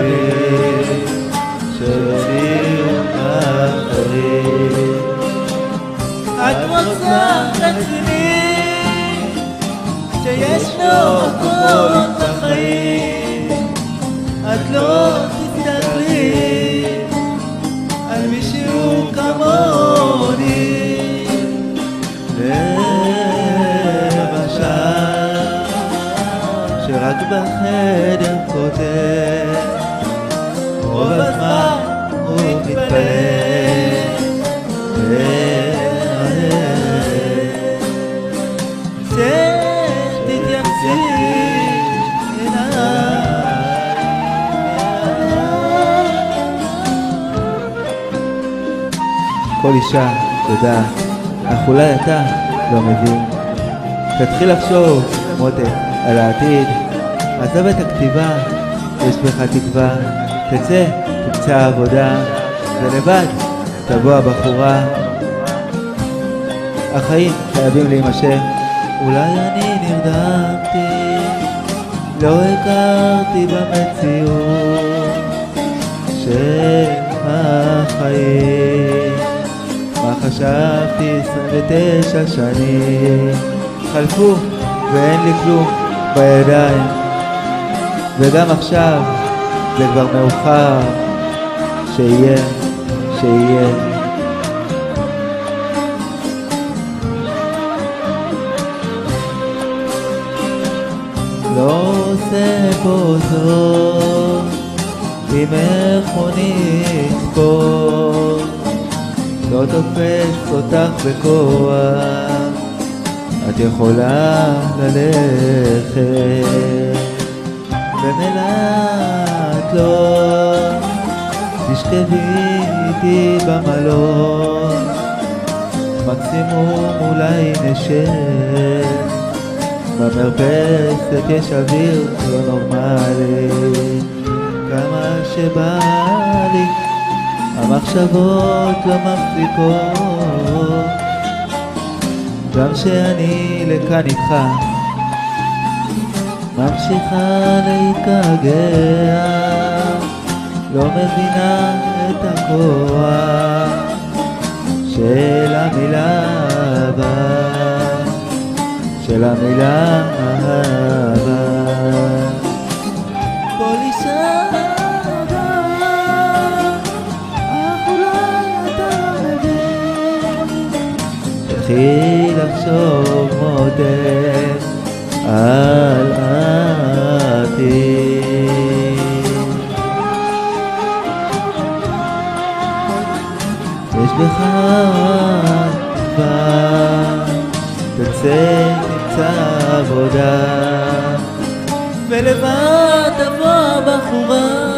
מילים שהוציאו אחרים. את רוצה רציני שישנו מקום בחיים, את לא תסתכלי על מישהו כמוני. למשל שרק בחדר כותב, רוב הזמן הוא מתפלל. שתתייחסי כל אישה יודעת, אך אולי אתה לא מבין. תתחיל לחשוב מותק על העתיד, עזב את הכתיבה, יש בך תקווה. תצא, תמצא עבודה, ולבד תבוא הבחורה. החיים חייבים להימשך. אולי אני נרדמתי, לא הכרתי במציאות של החיים. מה חשבתי 29 שנים חלפו ואין לי כלום בידיים, וגם עכשיו זה כבר מאוחר. שיהיה, שיהיה. לא עושה פה זאת עם מכונית ספורט, לא תופס אותך בכוח, את יכולה ללכת במלאת לא תשכבי איתי במלון, מקסימום אולי נשב במרפסת, יש אוויר לא נורמלי. כמה שבא לי המחשבות לא מפסיקות, גם שאני לכאן איתך ממשיכה להתגעגע, לא מבינה את הכוח של המילה אהבה, של המילה אהבה. כל אישה יודעת, אך אולי אתה לא מבין. תתחיל לחשוב מותק על העתיד, יש בך תקווה. תצא, תמצא עבודה, ולבד תבוא הבחורה.